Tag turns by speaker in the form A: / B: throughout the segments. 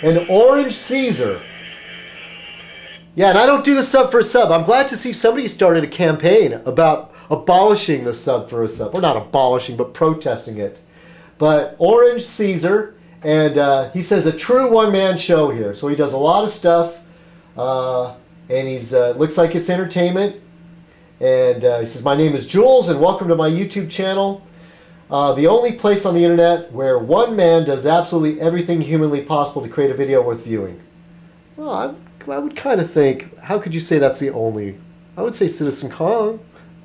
A: And Orange Caesar. Yeah, and I don't do the sub for a sub. I'm glad to see somebody started a campaign about abolishing the sub for a sub. We're not abolishing, but protesting it. But Orange Caesar, and he says a true one-man show here. So he does a lot of stuff, and he's looks like it's entertainment. And he says, my name is Jules, and welcome to my YouTube channel. The only place on the internet where one man does absolutely everything humanly possible to create a video worth viewing. Well, I would kind of think, how could you say that's the only? I would say citizenkong.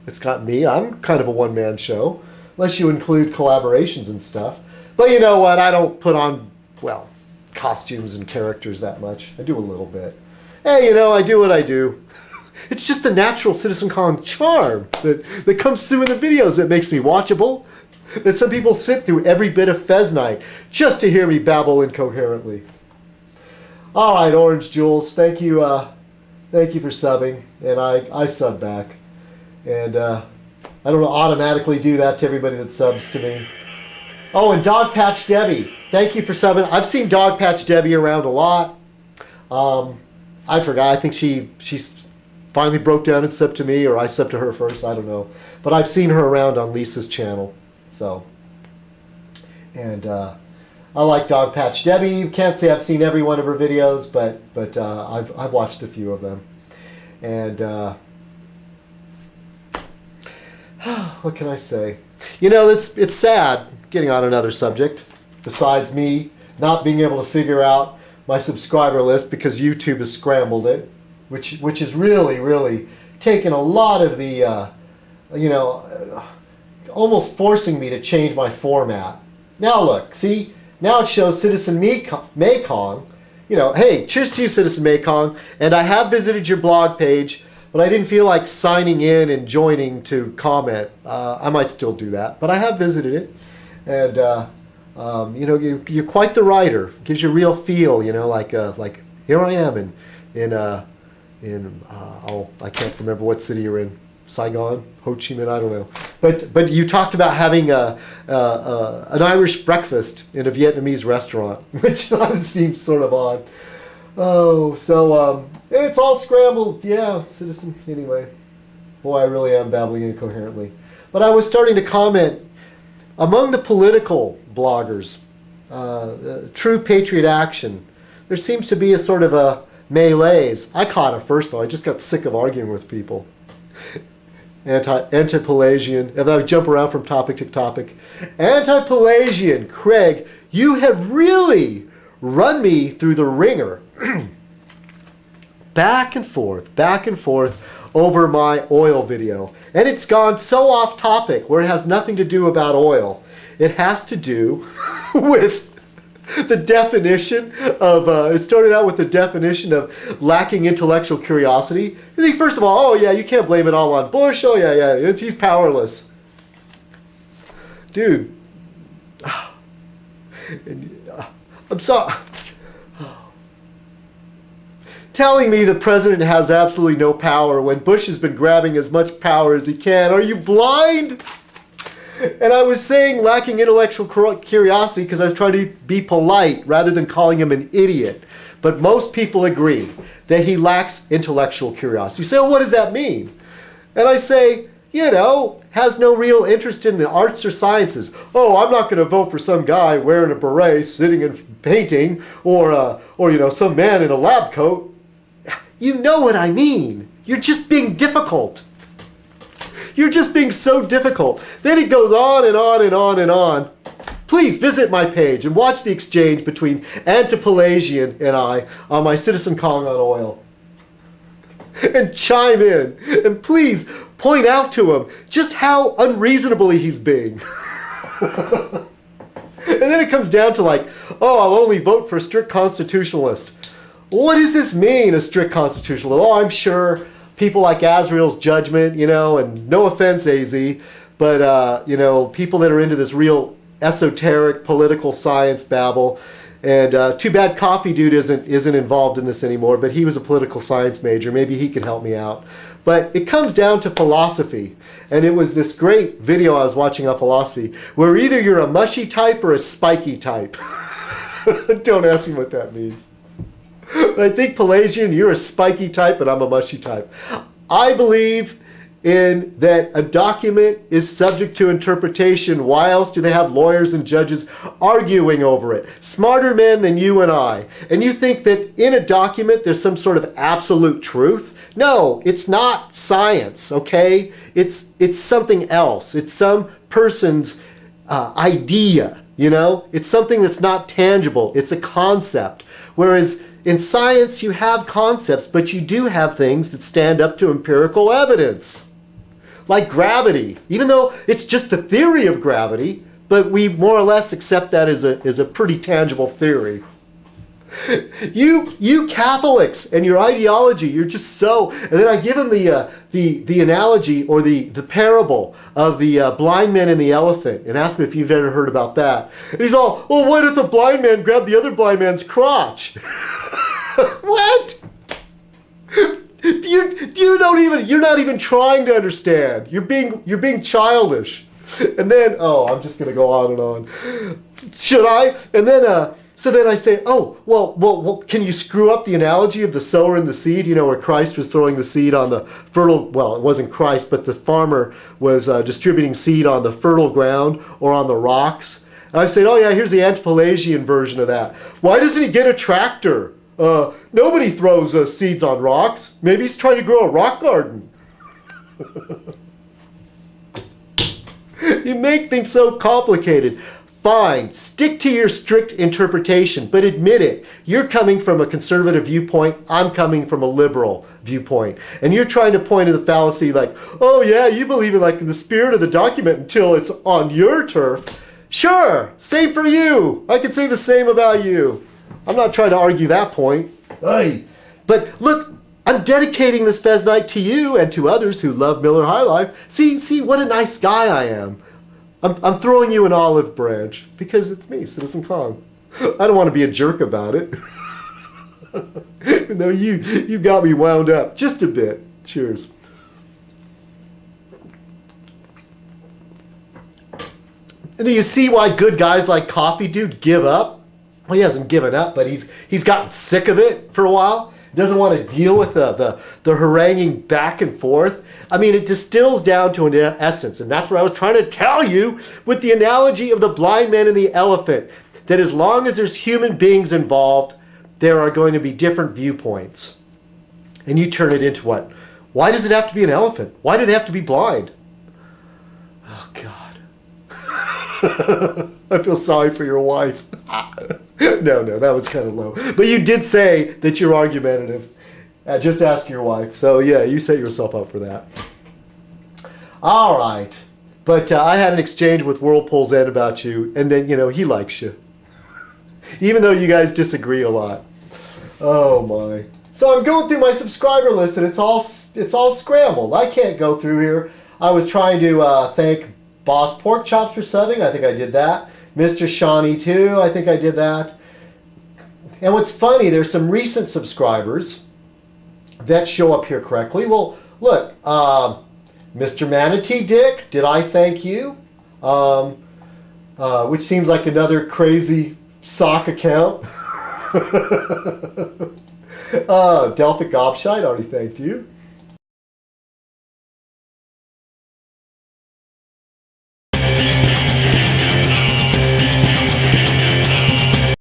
A: It's got me. I'm kind of a one-man show, unless you include collaborations and stuff. But you know what? I don't put on, well, costumes and characters that much. I do a little bit. Hey, you know, I do what I do. It's just the natural citizenkong charm that comes through in the videos that makes me watchable. That some people sit through every bit of Fez Night just to hear me babble incoherently. All right, Orange Jules, thank you for subbing, and I sub back, and I don't automatically do that to everybody that subs to me. Oh, and Dogpatch Debbie, thank you for subbing. I've seen Dogpatch Debbie around a lot. I forgot. I think she's finally broke down and subbed to me, or I subbed to her first. I don't know, but I've seen her around on Lisa's channel. So, and I like Dogpatch Debbie. Can't say I've seen every one of her videos, but I've watched a few of them. And what can I say? You know, it's sad getting on another subject. Besides me not being able to figure out my subscriber list because YouTube has scrambled it, which is really taken a lot of the almost forcing me to change my format. Now look, see. Now it shows Citizen Maycong. You know, hey, cheers to you, Citizen Maycong. And I have visited your blog page, but I didn't feel like signing in and joining to comment. I might still do that, but I have visited it. And, you know, you're quite the writer. It gives you a real feel, you know, like here I am in I can't remember what city you're in. Saigon, Ho Chi Minh, I don't know. But you talked about having an Irish breakfast in a Vietnamese restaurant, which seems sort of odd. Oh, so it's all scrambled. Yeah, Citizen. Anyway, boy, I really am babbling incoherently. But I was starting to comment among the political bloggers, True Patriot Action. There seems to be a sort of a melees. I caught it first though. I just got sick of arguing with people. Anti-Pelagian, and I would jump around from topic to topic. Anti-Pelagian, Craig, you have really run me through the ringer. back and forth over my oil video. And it's gone so off topic where it has nothing to do about oil. It has to do with the definition of, it started out with the definition of lacking intellectual curiosity. You think, first of all, oh yeah, you can't blame it all on Bush. Oh yeah, he's powerless. Dude, I'm sorry. Telling me the president has absolutely no power when Bush has been grabbing as much power as he can. Are you blind? And I was saying lacking intellectual curiosity because I was trying to be polite rather than calling him an idiot. But most people agree that he lacks intellectual curiosity. You say, well, what does that mean? And I say, you know, has no real interest in the arts or sciences. Oh, I'm not going to vote for some guy wearing a beret sitting and painting or you know, some man in a lab coat. You know what I mean. You're just being difficult. You're just being so difficult. Then it goes on and on and on and on. Please visit my page and watch the exchange between Anti-Pelagian and I on my Citizenkong on oil. And chime in. And please point out to him just how unreasonably he's being. And then it comes down to like, oh, I'll only vote for a strict constitutionalist. What does this mean, a strict constitutionalist? Oh, I'm sure people like Azrael's Judgment, you know, and no offense, AZ, but, you know, people that are into this real esoteric political science babble. And too bad Coffee Dude isn't involved in this anymore, but he was a political science major. Maybe he could help me out. But it comes down to philosophy. And it was this great video I was watching on philosophy where either you're a mushy type or a spiky type. Don't ask me what that means. But I think Pelagian, you're a spiky type and I'm a mushy type. I believe in that a document is subject to interpretation. Why else do they have lawyers and judges arguing over it? Smarter men than you and I. And you think that in a document there's some sort of absolute truth? No, it's not science, okay? It's something else. It's some person's idea, you know? It's something that's not tangible. It's a concept. Whereas in science, you have concepts, but you do have things that stand up to empirical evidence. Like gravity. Even though it's just the theory of gravity, but we more or less accept that as a pretty tangible theory. You Catholics and your ideology, you're just so... And then I give him the analogy or the parable of the blind man and the elephant and ask him if you've ever heard about that. And he's all, well, why did the blind man grab the other blind man's crotch? What? You're not even trying to understand. You're being childish. And then, I'm just gonna go on and on. Should I? And then so then I say, well, can you screw up the analogy of the sower and the seed? You know, where Christ was throwing the seed on the fertile, well, it wasn't Christ, but the farmer was distributing seed on the fertile ground or on the rocks. And I said, oh yeah, here's the Anti-Pelagian version of that. Why doesn't he get a tractor? Nobody throws seeds on rocks. Maybe he's trying to grow a rock garden. You make things so complicated. Fine, stick to your strict interpretation, but admit it. You're coming from a conservative viewpoint, I'm coming from a liberal viewpoint. And you're trying to point to the fallacy like, oh yeah, you believe in like in the spirit of the document until it's on your turf. Sure, same for you. I could say the same about you. I'm not trying to argue that point. Aye. But look, I'm dedicating this Fez Night to you and to others who love Miller High Life. See what a nice guy I am. I'm throwing you an olive branch because it's me, Citizen Kong. I don't want to be a jerk about it. No, you got me wound up just a bit. Cheers. And do you see why good guys like Coffee Dude give up? Well, he hasn't given up, but he's gotten sick of it for a while. Doesn't want to deal with the haranguing back and forth. I mean, it distills down to an essence, and that's what I was trying to tell you with the analogy of the blind man and the elephant, that as long as there's human beings involved, there are going to be different viewpoints. And you turn it into what? Why does it have to be an elephant? Why do they have to be blind? Oh, God. I feel sorry for your wife. No, that was kind of low. But you did say that you're argumentative. Just ask your wife. So yeah, you set yourself up for that. All right. But I had an exchange with Whirlpool's Ed about you, and then, he likes you. Even though you guys disagree a lot. Oh my. So I'm going through my subscriber list, and it's all scrambled. I can't go through here. I was trying to thank Boss Pork Chops for subbing. I think I did that. Mr. Shawnee too. I think I did that. And what's funny, there's some recent subscribers that show up here correctly. Well, look, Mr. Manatee Dick, did I thank you? Which seems like another crazy sock account. Delphic Gobshite, already thanked you.